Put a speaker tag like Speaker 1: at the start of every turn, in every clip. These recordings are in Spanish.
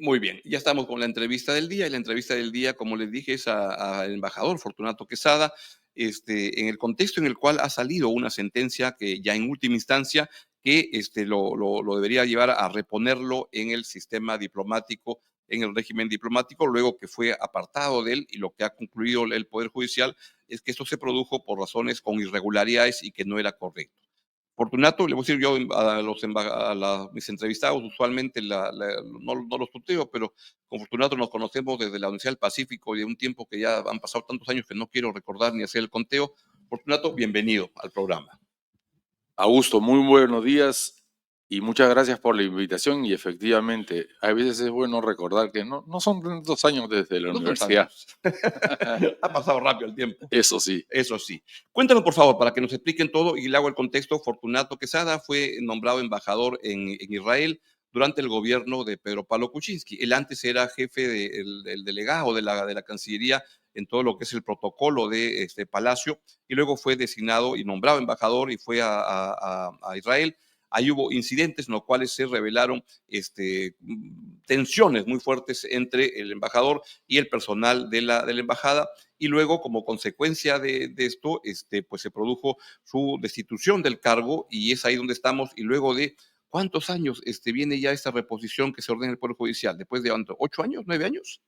Speaker 1: Muy bien, ya estamos con la entrevista del día, y la entrevista del día, como les dije, es al embajador Fortunato Quesada, en el contexto en el cual ha salido una sentencia que ya en última instancia que lo debería llevar a reponerlo en el sistema diplomático, en el régimen diplomático, luego que fue apartado de él, y lo que ha concluido el Poder Judicial es que esto se produjo por razones con irregularidades y que no era correcto. Fortunato, le voy a decir yo mis entrevistados, usualmente no los tuteo, pero con Fortunato nos conocemos desde la Universidad del Pacífico y de un tiempo que ya han pasado tantos años que no quiero recordar ni hacer el conteo. Fortunato, bienvenido al programa.
Speaker 2: Augusto, muy buenos días y muchas gracias por la invitación. Y efectivamente, a veces es bueno recordar que no son tantos años desde la
Speaker 1: No son
Speaker 2: universidad.
Speaker 1: tantos. Ha pasado rápido el tiempo.
Speaker 2: Eso sí.
Speaker 1: Eso sí. Cuéntanos, por favor, para que nos expliquen todo y le hago el contexto. Fortunato Quesada fue nombrado embajador en Israel durante el gobierno de Pedro Pablo Kuczynski. Él antes era jefe del delegado de la Cancillería en todo lo que es el protocolo de este Palacio, y luego fue designado y nombrado embajador y fue a Israel. Ahí hubo incidentes en los cuales se revelaron tensiones muy fuertes entre el embajador y el personal de la embajada, y luego, como consecuencia de esto, pues se produjo su destitución del cargo, y es ahí donde estamos. Y luego de ¿cuántos años viene ya esta reposición que se ordena en el Poder Judicial? ¿Después de 8 años, 9 años?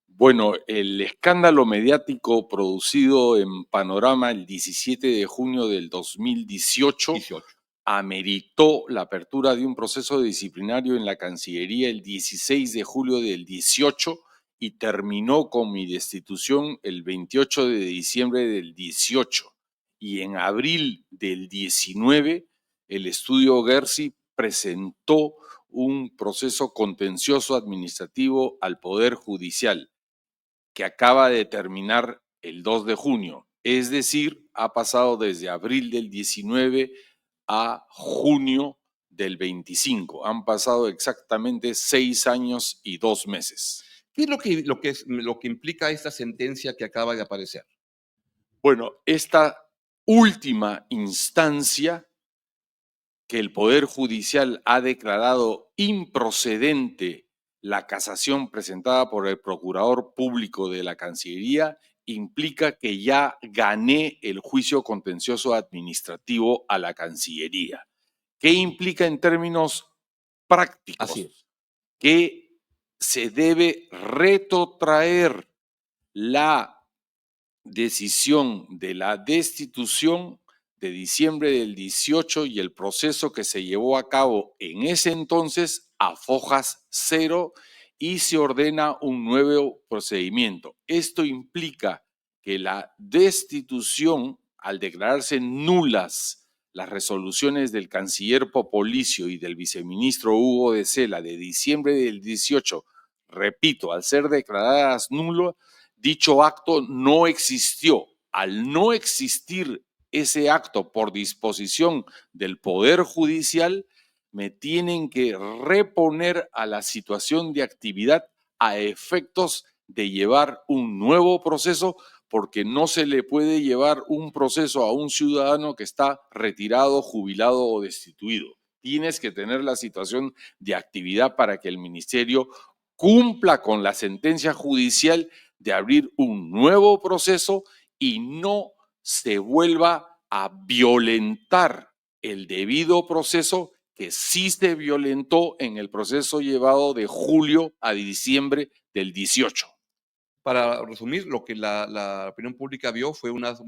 Speaker 2: Bueno, el escándalo mediático producido en Panorama el 17 de junio del 2018
Speaker 1: 18.
Speaker 2: ameritó la apertura de un proceso disciplinario en la Cancillería el 16 de julio del 18 y terminó con mi destitución el 28 de diciembre del 18. Y en abril del 19, el estudio Gersi presentó un proceso contencioso administrativo al Poder Judicial, que acaba de terminar el 2 de junio. Es decir, ha pasado desde abril del 19 a junio del 25. Han pasado exactamente 6 años y 2 meses.
Speaker 1: ¿Qué es lo que implica esta sentencia que acaba de aparecer?
Speaker 2: Bueno, esta última instancia que el Poder Judicial ha declarado improcedente la casación presentada por el Procurador Público de la Cancillería implica que ya gané el juicio contencioso administrativo a la Cancillería. ¿Qué implica en términos
Speaker 1: Así
Speaker 2: prácticos?
Speaker 1: es.
Speaker 2: Que se debe retrotraer la decisión de la destitución de diciembre del 18 y el proceso que se llevó a cabo en ese entonces a fojas cero, y se ordena un nuevo procedimiento. Esto implica que la destitución, al declararse nulas las resoluciones del canciller Popolicio y del viceministro Hugo de Sela de diciembre del 18, repito, al ser declaradas nulas, dicho acto no existió. Al no existir ese acto por disposición del Poder Judicial, me tienen que reponer a la situación de actividad a efectos de llevar un nuevo proceso, porque no se le puede llevar un proceso a un ciudadano que está retirado, jubilado o destituido. Tienes que tener la situación de actividad para que el ministerio cumpla con la sentencia judicial de abrir un nuevo proceso y no se vuelva a violentar el debido proceso que sí se violentó en el proceso llevado de julio a diciembre del 18.
Speaker 1: Para resumir, lo que la opinión pública vio fue unos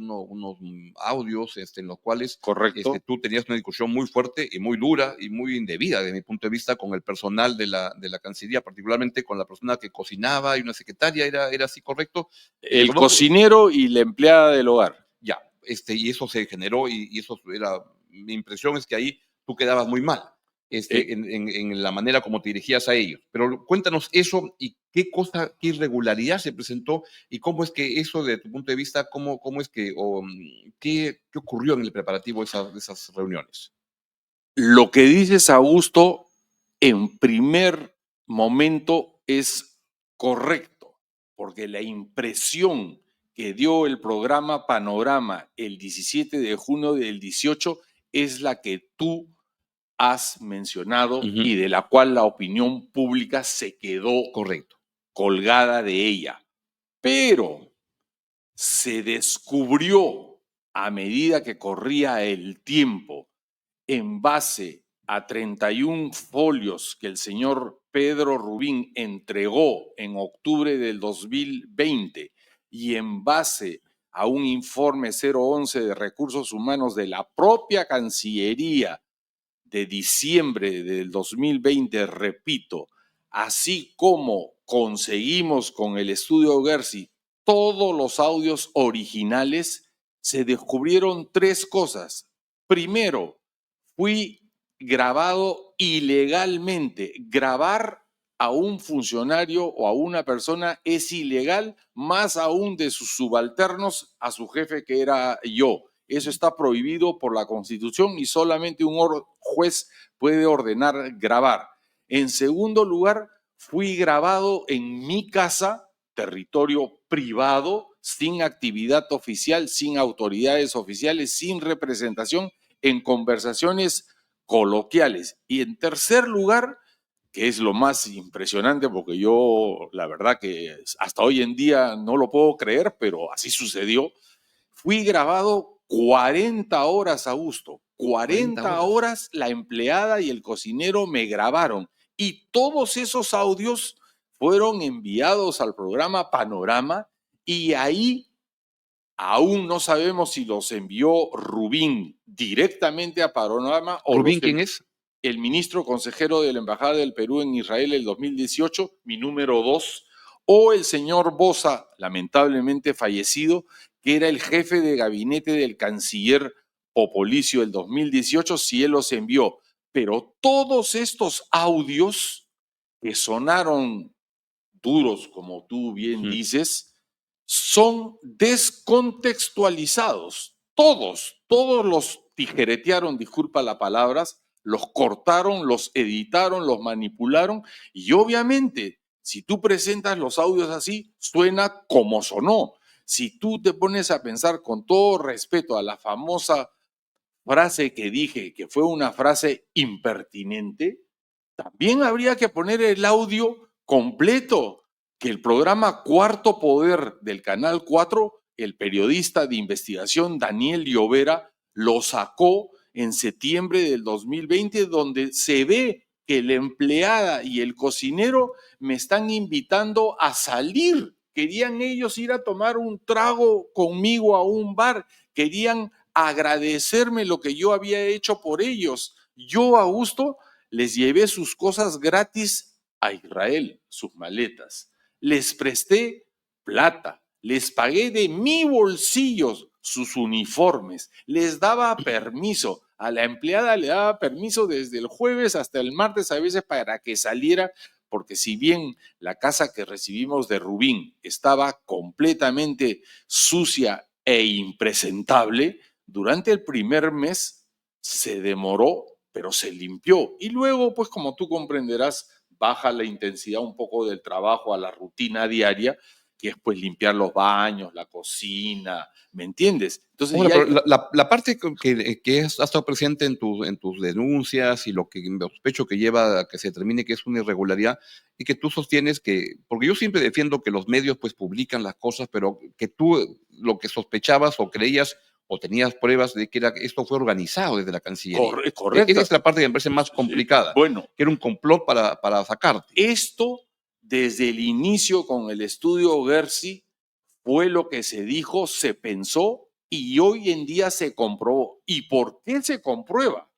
Speaker 1: audios en los cuales
Speaker 2: ¿Correcto?
Speaker 1: tú tenías una discusión muy fuerte y muy dura y muy indebida, de mi punto de vista, con el personal de la Cancillería, particularmente con la persona que cocinaba y una secretaria. ¿Era así correcto?
Speaker 2: El
Speaker 1: Reconozco,
Speaker 2: cocinero y la empleada del hogar.
Speaker 1: ya, y eso se generó, y eso era, mi impresión es que ahí tú quedabas muy mal,
Speaker 2: Eh,
Speaker 1: en la manera como te dirigías a ellos. Pero cuéntanos eso, y qué irregularidad se presentó, y cómo es que eso, de tu punto de vista, cómo es que, qué ocurrió en el preparativo de esas reuniones.
Speaker 2: lo que dices, Augusto, en primer momento es correcto, porque la impresión que dio el programa Panorama el 17 de junio del 18 es la que tú has mencionado
Speaker 1: Ujú.
Speaker 2: y de la cual la opinión pública se quedó
Speaker 1: Correcto.
Speaker 2: colgada de ella. Pero se descubrió a medida que corría el tiempo, en base a 31 folios que el señor Pedro Rubín entregó en octubre del 2020 y en base a un informe 011 de recursos humanos de la propia Cancillería de diciembre del 2020, repito, así como conseguimos con el estudio Gersi todos los audios originales, se descubrieron tres cosas. Primero, fui grabado ilegalmente. Grabar a un funcionario o a una persona es ilegal, más aún de sus subalternos a su jefe que era yo. Eso está prohibido por la Constitución y solamente un juez puede ordenar grabar. En segundo lugar, fui grabado en mi casa, territorio privado, sin actividad oficial, sin autoridades oficiales, sin representación, en conversaciones coloquiales. Y en tercer lugar, que es lo más impresionante, porque yo la verdad que hasta hoy en día no lo puedo creer, pero así sucedió, fui grabado 40 horas, Augusto.
Speaker 1: 40
Speaker 2: 40
Speaker 1: horas.
Speaker 2: horas la empleada y el cocinero me grabaron. Y todos esos audios fueron enviados al programa Panorama y ahí aún no sabemos si los envió Rubín directamente a Panorama o
Speaker 1: ¿Rubín quién es?
Speaker 2: el ministro consejero de la Embajada del Perú en Israel el 2018, mi número 2, o el señor Boza, lamentablemente fallecido, que era el jefe de gabinete del canciller Popolicio el 2018, si él los envió. Pero todos estos audios que sonaron duros, como tú bien
Speaker 1: Ujú.
Speaker 2: dices, son descontextualizados. Todos los tijeretearon, disculpa las palabras, los cortaron, los editaron, los manipularon y obviamente, si tú presentas los audios así, suena como sonó. Si tú te pones a pensar con todo respeto a la famosa frase que dije, que fue una frase impertinente, también habría que poner el audio completo, que el programa Cuarto Poder del Canal 4, el periodista de investigación Daniel Llovera, lo sacó en septiembre del 2020, donde se ve que la empleada y el cocinero me están invitando a salir. Querían ellos ir a tomar un trago conmigo a un bar, querían agradecerme lo que yo había hecho por ellos. Yo, Augusto, les llevé sus cosas gratis a Israel, sus maletas. Les presté plata, les pagué de mi bolsillo sus uniformes, les daba permiso. A la empleada le daba permiso desde el jueves hasta el martes a veces para que saliera, porque si bien la casa que recibimos de Rubín estaba completamente sucia e impresentable, durante el primer mes se demoró, pero se limpió. Y luego, pues como tú comprenderás, baja la intensidad un poco del trabajo a la rutina diaria, que es pues limpiar los baños, la cocina, ¿me entiendes? Entonces
Speaker 1: Ahora,
Speaker 2: ya hay
Speaker 1: pero
Speaker 2: que...
Speaker 1: la parte que ha estado presente en tus denuncias y lo que me sospecho que lleva a que se determine que es una irregularidad y que tú sostienes que, porque yo siempre defiendo que los medios pues publican las cosas, pero que tú lo que sospechabas o creías o tenías pruebas de que esto fue organizado desde la Cancillería. Esa
Speaker 2: Correcta.
Speaker 1: es la parte que me parece más complicada,
Speaker 2: Bueno,
Speaker 1: que era un complot para sacarte.
Speaker 2: esto desde el inicio con el estudio Gersi fue lo que se dijo, se pensó y hoy en día se comprobó. ¿Y por qué se comprueba?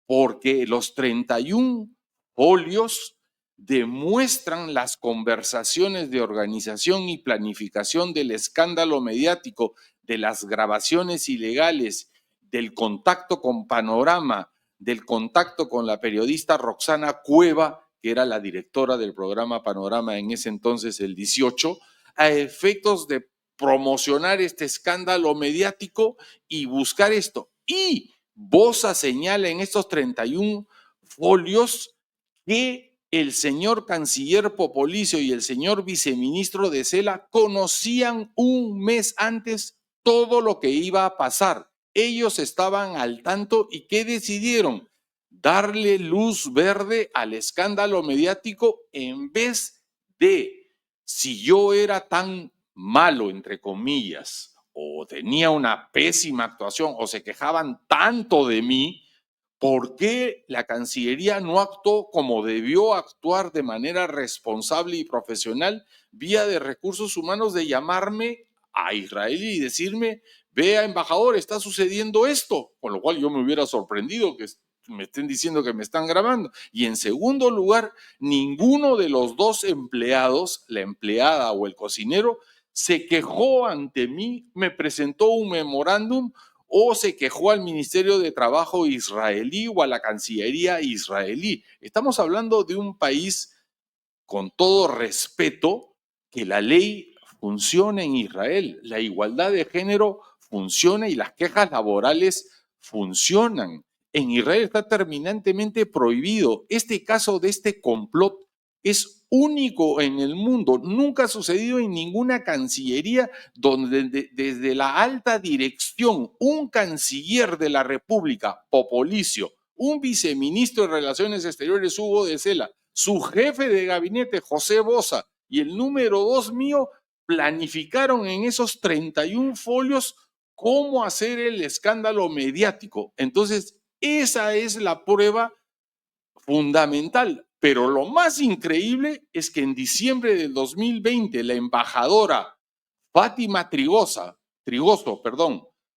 Speaker 2: Porque los 31 folios demuestran las conversaciones de organización y planificación del escándalo mediático, de las grabaciones ilegales, del contacto con Panorama, del contacto con la periodista Roxana Cueva, que era la directora del programa Panorama en ese entonces, el 18, a efectos de promocionar este escándalo mediático y buscar esto. Y Boza señala en estos 31 folios que el señor canciller Popolicio y el señor viceministro de Cela conocían un mes antes todo lo que iba a pasar. Ellos estaban al tanto y ¿qué decidieron? darle luz verde al escándalo mediático en vez de, si yo era tan malo, entre comillas, o tenía una pésima actuación, o se quejaban tanto de mí, ¿por qué la Cancillería no actuó como debió actuar de manera responsable y profesional vía de recursos humanos de llamarme a Israel y decirme, vea, embajador, está sucediendo esto? Con lo cual yo me hubiera sorprendido que me estén diciendo que me están grabando. Y en segundo lugar, ninguno de los dos empleados, la empleada o el cocinero, se quejó ante mí, me presentó un memorándum o se quejó al Ministerio de Trabajo israelí o a la Cancillería israelí. Estamos hablando de un país, con todo respeto, que la ley funciona en Israel, la igualdad de género funciona y las quejas laborales funcionan. En Israel está terminantemente prohibido. Este caso de este complot es único en el mundo. Nunca ha sucedido en ninguna cancillería donde desde la alta dirección, un canciller de la República, Popolicio, un viceministro de Relaciones Exteriores, Hugo de Cela, su jefe de gabinete, José Boza, y el número 2 mío, planificaron en esos 31 folios cómo hacer el escándalo mediático. Entonces, esa es la prueba fundamental. Pero lo más increíble es que en diciembre del 2020, la embajadora Fátima Trigoso,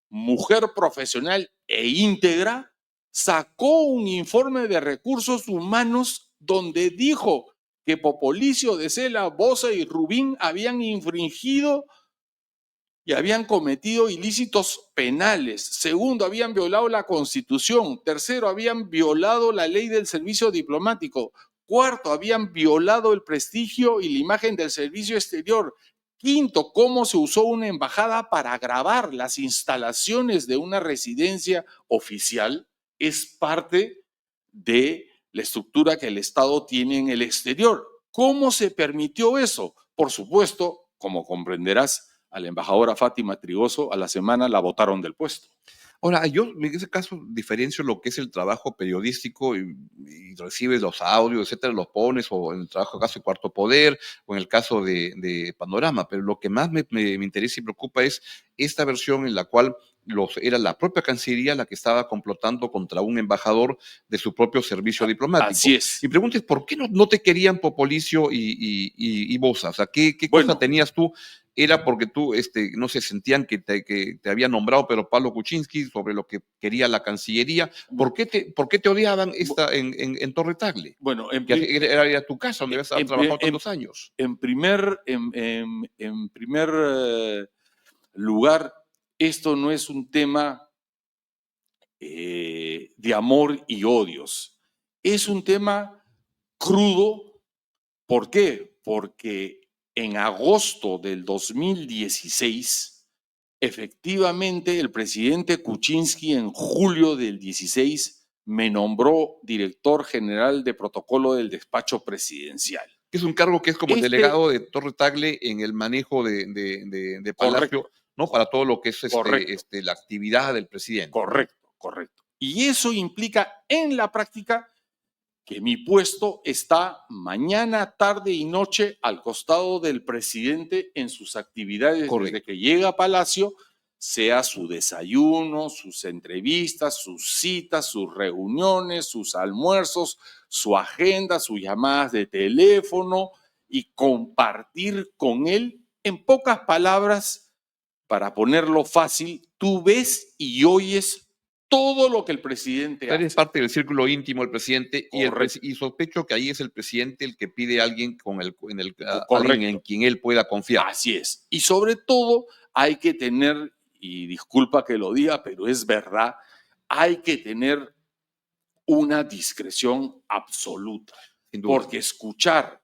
Speaker 2: mujer profesional e íntegra, sacó un informe de recursos humanos donde dijo que Popolicio de Cela, Boza y Rubín habían infringido y habían cometido ilícitos penales. Segundo, habían violado la Constitución. Tercero, habían violado la ley del servicio diplomático. Cuarto, habían violado el prestigio y la imagen del servicio exterior. Quinto, cómo se usó una embajada para grabar las instalaciones de una residencia oficial. Es parte de la estructura que el Estado tiene en el exterior. ¿Cómo se permitió eso? Por supuesto, como comprenderás, a la embajadora Fátima Trigoso a la semana la botaron del puesto.
Speaker 1: Ahora, yo en ese caso diferencio lo que es el trabajo periodístico y recibes los audios, etcétera, los pones, o en el trabajo caso de Cuarto Poder, o en el caso de Panorama, pero lo que más me interesa y preocupa es esta versión en la cual era la propia Cancillería la que estaba complotando contra un embajador de su propio servicio diplomático.
Speaker 2: Así es.
Speaker 1: Mi pregunta es, ¿por qué no te querían Popolicio y Boza? O sea, ¿qué cosa tenías tú? Era porque tú, no sé, sentían que te había nombrado Pedro Pablo Kuczynski sobre lo que quería la Cancillería. ¿Por qué te odiaban en Torre Tagle?
Speaker 2: Bueno,
Speaker 1: que era tu casa, donde habías trabajado tantos años.
Speaker 2: En primer lugar, esto no es un tema de amor y odios. Es un tema crudo. ¿Por qué? Porque en agosto del 2016, efectivamente, el presidente Kuczynski en julio del 16 me nombró director general de protocolo del despacho presidencial.
Speaker 1: Es un cargo que es como el delegado de Torre Tagle en el manejo de Palacio, ¿no? Para todo lo que es la actividad del presidente.
Speaker 2: Correcto. Y eso implica en la práctica que mi puesto está mañana, tarde y noche al costado del presidente en sus actividades. Desde que llega a Palacio, sea su desayuno, sus entrevistas, sus citas, sus reuniones, sus almuerzos, su agenda, sus llamadas de teléfono, y compartir con él. En pocas palabras, para ponerlo fácil, tú ves y oyes todo lo que el presidente hace.
Speaker 1: Eres parte del círculo íntimo del presidente y sospecho que ahí es el presidente el que pide a alguien alguien en quien él pueda confiar.
Speaker 2: Así es. Y sobre todo hay que tener, y disculpa que lo diga, pero es verdad, hay que tener una discreción absoluta. Porque escuchar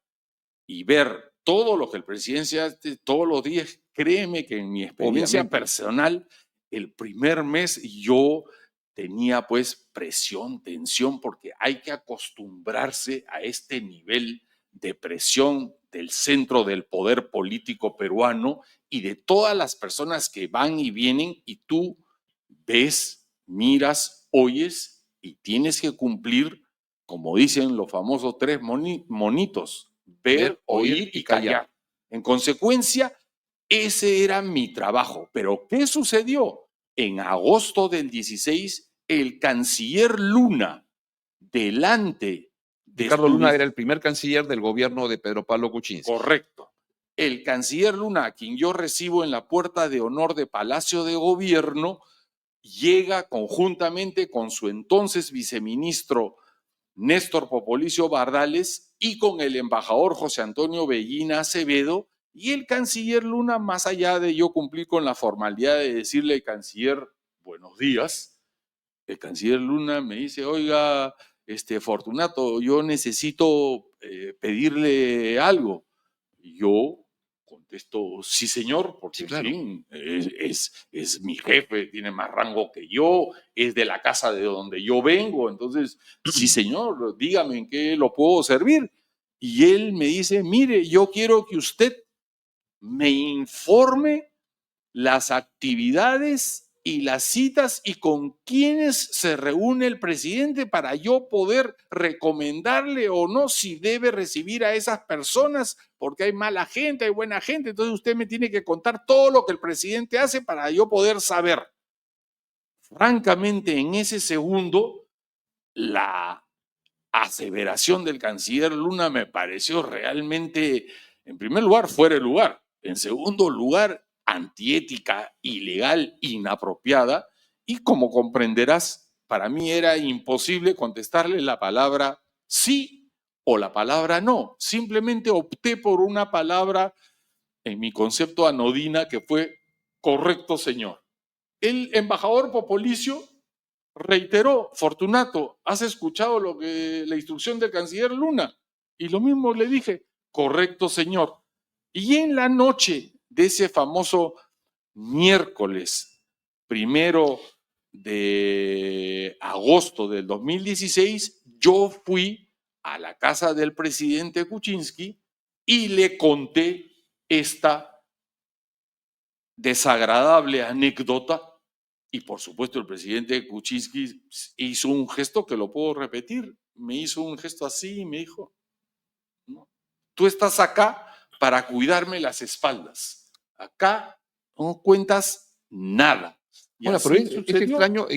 Speaker 2: y ver todo lo que el presidente hace todos los días, créeme que en mi experiencia personal, el primer mes yo tenía pues presión, tensión, porque hay que acostumbrarse a este nivel de presión del centro del poder político peruano y de todas las personas que van y vienen, y tú ves, miras, oyes y tienes que cumplir, como dicen los famosos tres monitos, ver, oír y callar. En consecuencia, ese era mi trabajo. Pero ¿qué sucedió? En agosto del 16, el canciller Luna, delante de
Speaker 1: Ricardo
Speaker 2: su
Speaker 1: Luna era el primer canciller del gobierno de Pedro Pablo Kuczynski.
Speaker 2: Correcto. El canciller Luna, a quien yo recibo en la puerta de honor de Palacio de Gobierno, llega conjuntamente con su entonces viceministro Néstor Popolicio Bardales y con el embajador José Antonio Bellina Acevedo, y el canciller Luna, más allá de yo cumplir con la formalidad de decirle, canciller, buenos días, el canciller Luna me dice, oiga, Fortunato, yo necesito pedirle algo. Y yo contesto, sí, señor, porque
Speaker 1: Sí,
Speaker 2: en
Speaker 1: claro.
Speaker 2: fin, es mi jefe, tiene más rango que yo, es de la casa de donde yo vengo. Entonces, sí, señor, dígame en qué lo puedo servir. Y él me dice, mire, yo quiero que usted me informe las actividades y las citas y con quiénes se reúne el presidente para yo poder recomendarle o no si debe recibir a esas personas, porque hay mala gente, hay buena gente. Entonces usted me tiene que contar todo lo que el presidente hace para yo poder saber. Francamente, en ese segundo, la aseveración del canciller Luna me pareció realmente, en primer lugar, fuera de lugar. En segundo lugar, antiética, ilegal, inapropiada. Y como comprenderás, para mí era imposible contestarle la palabra sí o la palabra no. Simplemente opté por una palabra, en mi concepto anodina, que fue correcto, señor. El embajador Popolicio reiteró, Fortunato, ¿has escuchado la instrucción del canciller Luna? Y lo mismo le dije, correcto, señor. Y en la noche de ese famoso miércoles 1 de agosto del 2016, yo fui a la casa del presidente Kuczynski y le conté esta desagradable anécdota. Y por supuesto el presidente Kuczynski hizo un gesto que lo puedo repetir. Me hizo un gesto así y me dijo, no, tú estás acá para cuidarme las espaldas. Acá no cuentas nada. Y
Speaker 1: Ahora, pero
Speaker 2: así
Speaker 1: es
Speaker 2: sucedió.
Speaker 1: extraño,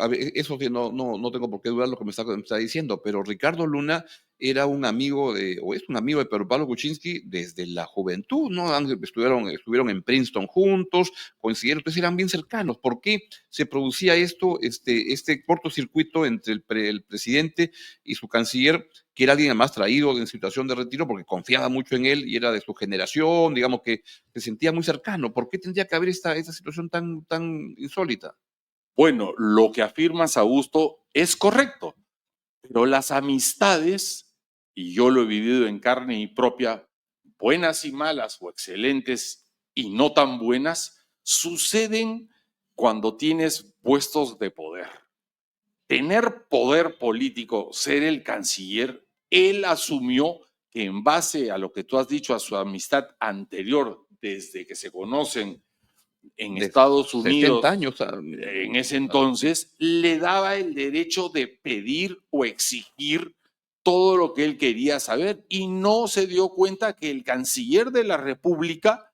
Speaker 1: a ver, eso sí, no tengo por qué dudar lo que me está diciendo, pero Ricardo Luna era un amigo o es un amigo de Pedro Pablo Kuczynski desde la juventud, ¿no? Estuvieron en Princeton juntos, coincidieron, entonces eran bien cercanos. ¿Por qué se producía esto, este cortocircuito entre el presidente y su canciller, que era alguien además traído en situación de retiro porque confiaba mucho en él y era de su generación, digamos que se sentía muy cercano? ¿Por qué tendría que haber esta situación tan insólita?
Speaker 2: Bueno, lo que afirmas, Augusto, es correcto, pero las amistades, y yo lo he vivido en carne y propia, buenas y malas o excelentes y no tan buenas, suceden cuando tienes puestos de poder. Tener poder político, ser el canciller, él asumió que en base a lo que tú has dicho, a su amistad anterior, desde que se conocen en
Speaker 1: De
Speaker 2: Estados
Speaker 1: 60
Speaker 2: Unidos,
Speaker 1: años.
Speaker 2: en ese entonces, le daba el derecho de pedir o exigir todo lo que él quería saber y no se dio cuenta que el canciller de la República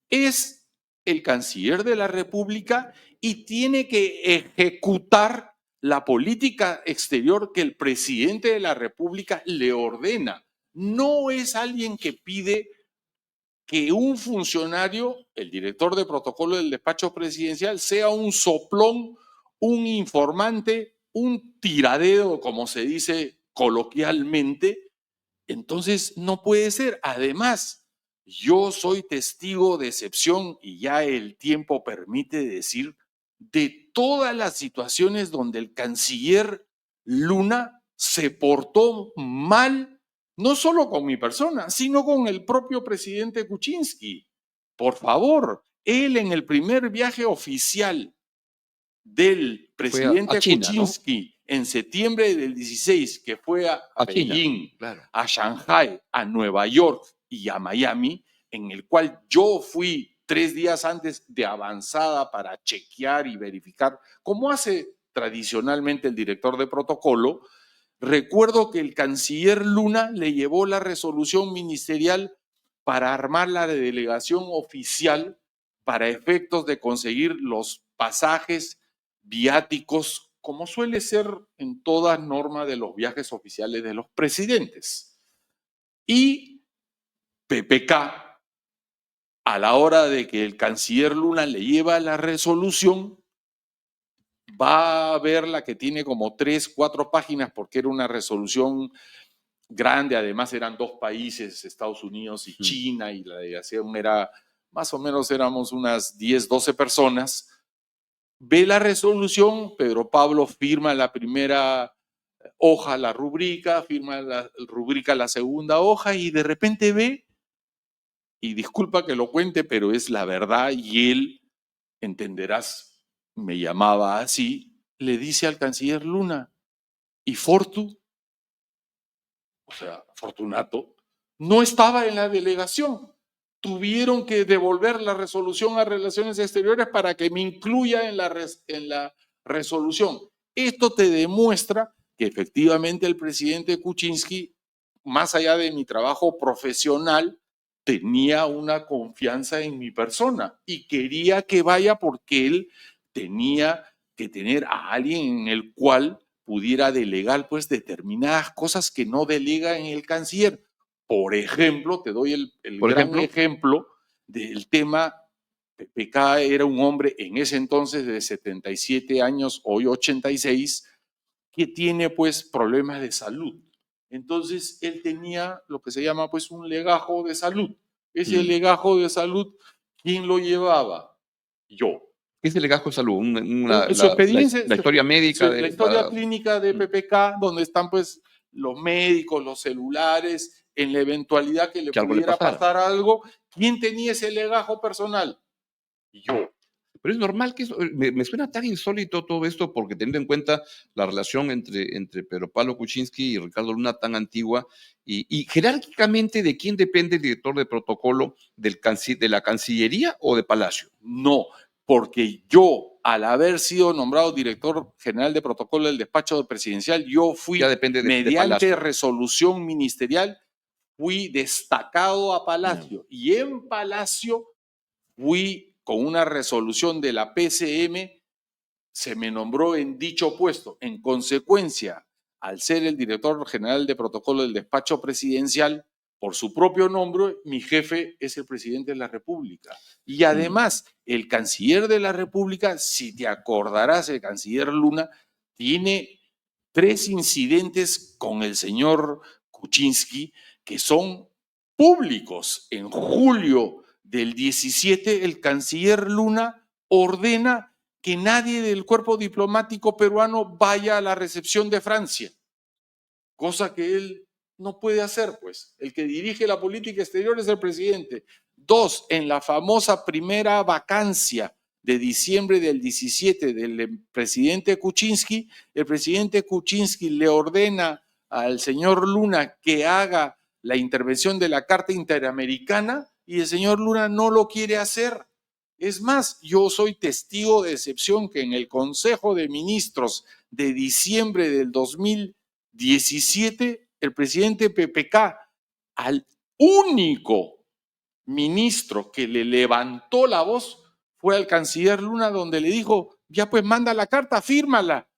Speaker 2: es el canciller de la República y tiene que ejecutar la política exterior que el presidente de la República le ordena. No es alguien que pide que un funcionario, el director de protocolo del despacho presidencial, sea un soplón, un informante, un tiradero, como se dice coloquialmente. Entonces, no puede ser. Además, yo soy testigo de excepción y ya el tiempo permite decir de todas las situaciones donde el canciller Luna se portó mal, no solo con mi persona, sino con el propio presidente Kuczynski. Por favor, él en el primer viaje oficial del
Speaker 1: Fue a
Speaker 2: presidente
Speaker 1: China, ¿no?
Speaker 2: Kuczynski en septiembre del 16, que fue a
Speaker 1: A China,
Speaker 2: Beijing,
Speaker 1: claro.
Speaker 2: a Shanghai, a Nueva York y a Miami, en el cual yo fui 3 días antes de avanzada para chequear y verificar, como hace tradicionalmente el director de protocolo, recuerdo que el canciller Luna le llevó la resolución ministerial para armar la delegación oficial para efectos de conseguir los pasajes viáticos, como suele ser en toda norma de los viajes oficiales de los presidentes. Y PPK, a la hora de que el canciller Luna le lleva la resolución, va a ver la que tiene como 3, 4 páginas, porque era una resolución grande, además eran 2 países, Estados Unidos y China, y la delegación era, más o menos éramos unas 10, 12 personas. Ve la resolución, Pedro Pablo firma la primera hoja, la rubrica, firma la rubrica la segunda hoja, y de repente ve, y disculpa que lo cuente, pero es la verdad, y él, entenderás, me llamaba así, le dice al canciller Luna, ¿y Fortu? O sea, Fortunato, no estaba en la delegación. Tuvieron que devolver la resolución a Relaciones Exteriores para que me incluya en la resolución. Esto te demuestra que efectivamente el presidente Kuczynski, más allá de mi trabajo profesional, tenía una confianza en mi persona y quería que vaya porque él tenía que tener a alguien en el cual pudiera delegar pues determinadas cosas que no delega en el canciller. Por ejemplo, te doy el gran ejemplo del tema. PPK era un hombre en ese entonces de 77 años, hoy 86, que tiene pues problemas de salud. Entonces él tenía lo que se llama pues un legajo de salud. Ese legajo de salud, ¿quién lo llevaba? Yo.
Speaker 1: ¿Qué es el legajo de salud?
Speaker 2: Su experiencia,
Speaker 1: la historia médica.
Speaker 2: La historia clínica de PPK, donde están pues los médicos, los celulares, en la eventualidad que le pudiera pasar algo. ¿Quién tenía ese legajo personal? Yo.
Speaker 1: Pero es normal que eso, me suena tan insólito todo esto, porque teniendo en cuenta la relación entre Pedro Pablo Kuczynski y Ricardo Luna tan antigua, y jerárquicamente, ¿de quién depende el director de protocolo? ¿De la Cancillería o de Palacio?
Speaker 2: No, porque yo, al haber sido nombrado director general de protocolo del despacho presidencial, yo fui, mediante resolución ministerial, fui destacado a Palacio. Y en Palacio fui con una resolución de la PCM, se me nombró en dicho puesto. En consecuencia, al ser el director general de protocolo del despacho presidencial, por su propio nombre, mi jefe es el presidente de la República. Y además, el canciller de la República, si te acordarás, el canciller Luna, tiene 3 incidentes con el señor Kuczynski que son públicos. En julio del 17, el canciller Luna ordena que nadie del cuerpo diplomático peruano vaya a la recepción de Francia, cosa que él no puede hacer, pues. El que dirige la política exterior es el presidente. 2, en la famosa primera vacancia de diciembre del 17 del presidente Kuczynski, el presidente Kuczynski le ordena al señor Luna que haga la intervención de la Carta Interamericana y el señor Luna no lo quiere hacer. Es más, yo soy testigo de excepción que en el Consejo de Ministros de diciembre del 2017, el presidente PPK, al único ministro que le levantó la voz, fue al canciller Luna, donde le dijo, ya pues manda la carta, fírmala.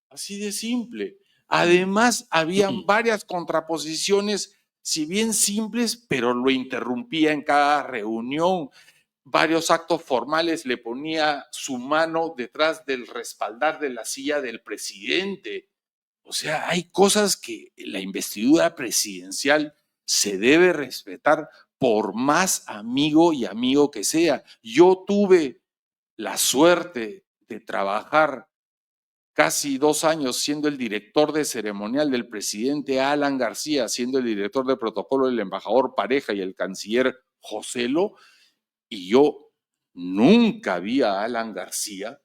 Speaker 2: Así de simple. Además, habían varias contraposiciones, si bien simples, pero lo interrumpía en cada reunión. Varios actos formales le ponía su mano detrás del respaldar de la silla del presidente. O sea, hay cosas que la investidura presidencial se debe respetar por más amigo y amigo que sea. Yo tuve la suerte de trabajar casi 2 años siendo el director de ceremonial del presidente Alan García, siendo el director de protocolo del embajador Pareja y el canciller Joselo, y yo nunca vi a Alan García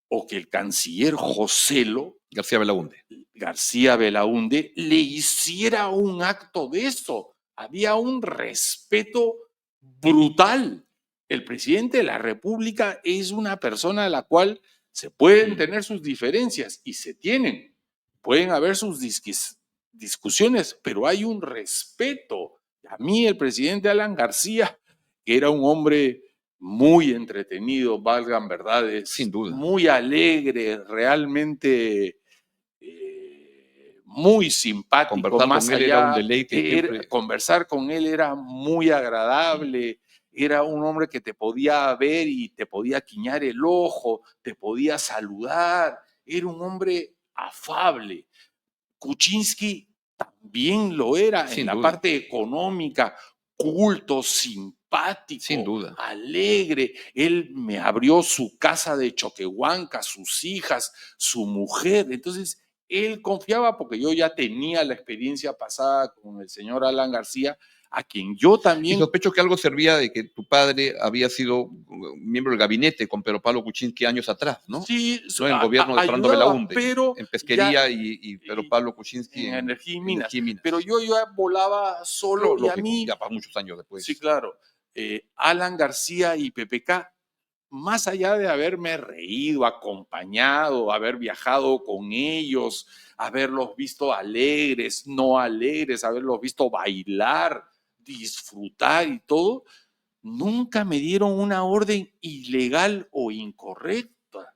Speaker 2: o que el canciller Joselo García Belaúnde le hiciera un acto de eso. Había un respeto brutal. El presidente de la República es una persona a la cual Se pueden tener sus diferencias y se tienen. Pueden haber sus discusiones, pero hay un respeto. A mí el presidente Alan García, que era un hombre muy entretenido, valgan verdades,
Speaker 1: Sin duda.
Speaker 2: muy alegre, realmente muy simpático,
Speaker 1: Conversar
Speaker 2: más
Speaker 1: con él era un
Speaker 2: allá,
Speaker 1: deleite siempre.
Speaker 2: conversar con él era muy agradable, era un hombre que te podía ver y te podía guiñar el ojo, te podía saludar, era un hombre afable. Kuczynski también lo era en
Speaker 1: Sin
Speaker 2: la
Speaker 1: duda.
Speaker 2: parte económica, culto,
Speaker 1: Sin
Speaker 2: simpático,
Speaker 1: duda.
Speaker 2: alegre. Él me abrió su casa de Choquehuanca, sus hijas, su mujer. Entonces, él confiaba porque yo ya tenía la experiencia pasada con el señor Alan García, a quien yo
Speaker 1: Y
Speaker 2: también...
Speaker 1: sospecho que algo servía de que tu padre había sido miembro del gabinete con Pedro Pablo Kuczynski años atrás, ¿no?
Speaker 2: Sí,
Speaker 1: ¿No? En el gobierno de Fernando
Speaker 2: ayudaba,
Speaker 1: Belaúnde,
Speaker 2: pero
Speaker 1: en
Speaker 2: ya
Speaker 1: pesquería y Pedro Pablo Kuczynski
Speaker 2: en
Speaker 1: en
Speaker 2: energía y minas.
Speaker 1: energía y minas.
Speaker 2: Pero yo ya volaba solo y a
Speaker 1: Lógico,
Speaker 2: mí...
Speaker 1: ya para muchos años
Speaker 2: Sí,
Speaker 1: después.
Speaker 2: claro. Alan García y PPK, más allá de haberme reído, acompañado, haber viajado con ellos, haberlos visto alegres, no alegres, haberlos visto bailar, disfrutar y todo, nunca me dieron una orden ilegal o incorrecta.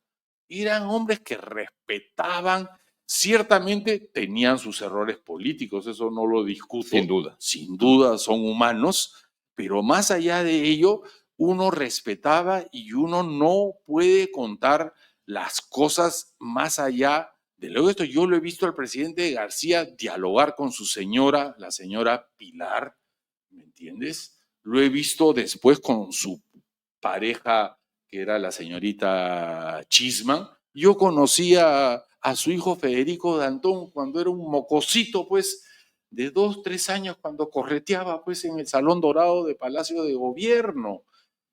Speaker 2: Eran hombres que respetaban, ciertamente tenían sus errores políticos, eso no lo discuto.
Speaker 1: Sin duda.
Speaker 2: Sin duda son humanos, pero más allá de ello, uno respetaba y uno no puede contar las cosas más allá de luego esto. Yo lo he visto al presidente García dialogar con su señora, la señora Pilar, ¿me entiendes? Lo he visto después con su pareja, que era la señorita Chisman. Yo conocí a su hijo Federico Dantón cuando era un mocosito, pues, de 2, 3 años, cuando correteaba, pues, en el Salón Dorado de Palacio de Gobierno.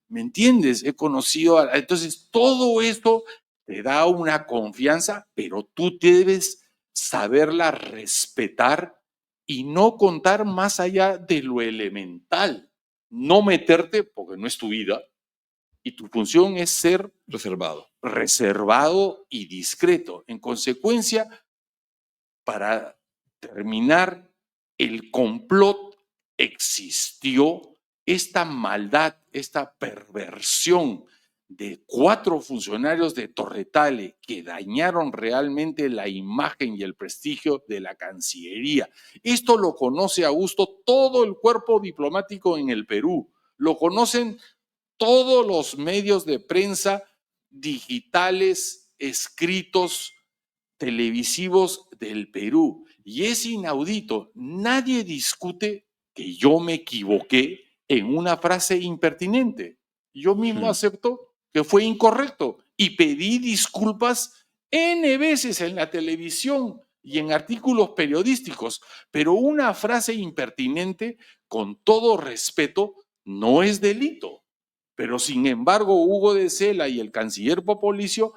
Speaker 2: ¿Me entiendes? He conocido, entonces, todo esto te da una confianza, pero tú debes saberla respetar y no contar más allá de lo elemental. No meterte, porque no es tu vida, y tu función es ser
Speaker 1: Reservado.
Speaker 2: reservado y discreto. En consecuencia, para terminar, el complot existió, esta maldad, esta perversión de 4 funcionarios de Torretale que dañaron realmente la imagen y el prestigio de la Cancillería. Esto lo conoce a gusto todo el cuerpo diplomático en el Perú, lo conocen todos los medios de prensa digitales, escritos, televisivos del Perú. Y es inaudito. Nadie discute que yo me equivoqué en una frase impertinente. Yo mismo acepto que fue incorrecto y pedí disculpas N veces en la televisión y en artículos periodísticos, pero una frase impertinente, con todo respeto, no es delito. Pero sin embargo, Hugo de Sela y el canciller Popolicio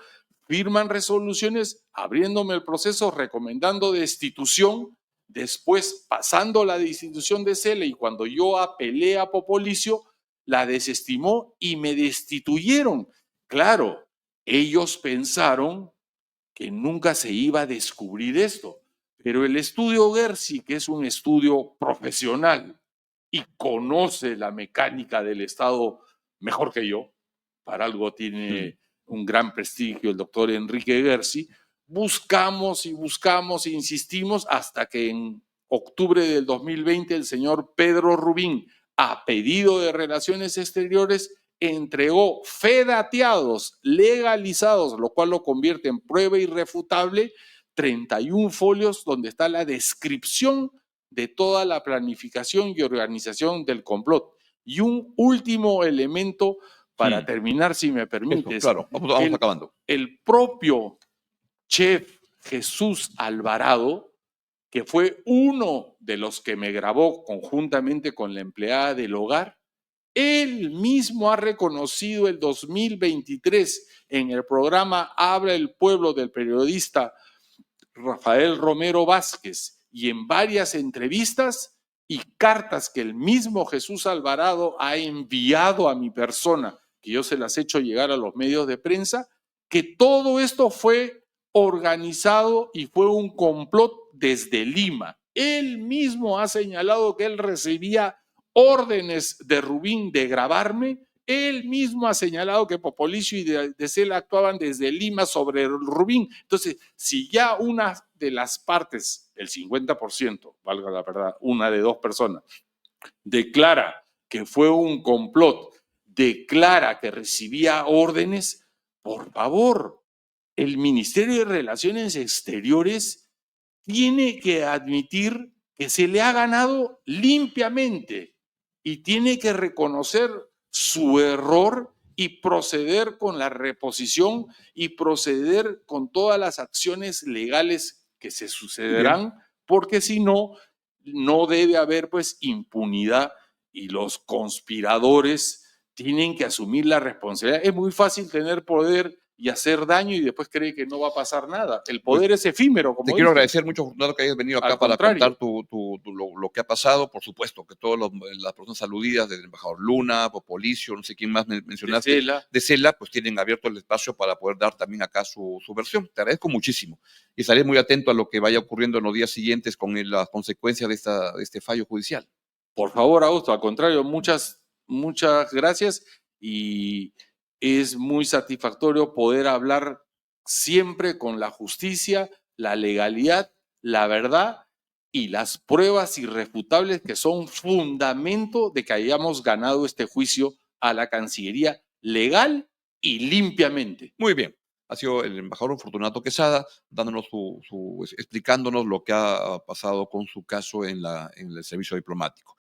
Speaker 2: firman resoluciones abriéndome el proceso, recomendando destitución, después pasando la destitución de Sela, y cuando yo apelé a Popolicio, la desestimó y me destituyeron. Claro, ellos pensaron que nunca se iba a descubrir esto, pero el estudio Gersi, que es un estudio profesional y conoce la mecánica del Estado mejor que yo, para algo tiene un gran prestigio el doctor Enrique Gersi, buscamos y buscamos e insistimos hasta que en octubre del 2020 el señor Pedro Rubín, a pedido de Relaciones Exteriores, entregó fedateados, legalizados, lo cual lo convierte en prueba irrefutable, 31 folios donde está la descripción de toda la planificación y organización del complot. Y un último elemento para terminar, si me permites.
Speaker 1: Eso, claro, vamos acabando.
Speaker 2: El propio chef Jesús Alvarado, que fue uno de los que me grabó conjuntamente con la empleada del hogar, él mismo ha reconocido el 2023 en el programa Habla el Pueblo del periodista Rafael Romero Vázquez y en varias entrevistas y cartas que el mismo Jesús Alvarado ha enviado a mi persona, que yo se las he hecho llegar a los medios de prensa, que todo esto fue organizado y fue un complot desde Lima. Él mismo ha señalado que él recibía órdenes de Rubín de grabarme. Él mismo ha señalado que Popolicio y de Cela actuaban desde Lima sobre Rubín. Entonces, si ya una de las partes, el 50%, valga la verdad, una de dos personas, declara que fue un complot, declara que recibía órdenes, por favor, el Ministerio de Relaciones Exteriores tiene que admitir que se le ha ganado limpiamente y tiene que reconocer su error y proceder con la reposición y proceder con todas las acciones legales que se sucederán, porque si no, no debe haber pues impunidad y los conspiradores tienen que asumir la responsabilidad. Es muy fácil tener poder y hacer daño y después cree que no va a pasar nada. El
Speaker 1: Pues,
Speaker 2: poder es efímero,
Speaker 1: te
Speaker 2: como
Speaker 1: quiero
Speaker 2: dicen.
Speaker 1: agradecer mucho, Fortunato, que hayas venido acá
Speaker 2: Al
Speaker 1: para contar
Speaker 2: contrario,
Speaker 1: lo que ha pasado. Por supuesto, que todas las personas aludidas, desde el embajador Luna, Popolicio, no sé quién más
Speaker 2: de
Speaker 1: mencionaste,
Speaker 2: Cela,
Speaker 1: de Cela, pues tienen abierto el espacio para poder dar también acá su versión. Te agradezco muchísimo y estaré muy atento a lo que vaya ocurriendo en los días siguientes con las consecuencias de este fallo judicial.
Speaker 2: por favor, Augusto, al contrario, muchas gracias y es muy satisfactorio poder hablar siempre con la justicia, la legalidad, la verdad y las pruebas irrefutables que son fundamento de que hayamos ganado este juicio a la Cancillería legal y limpiamente.
Speaker 1: Muy bien. Ha sido el embajador Fortunato Quesada dándonos explicándonos lo que ha pasado con su caso en el servicio diplomático.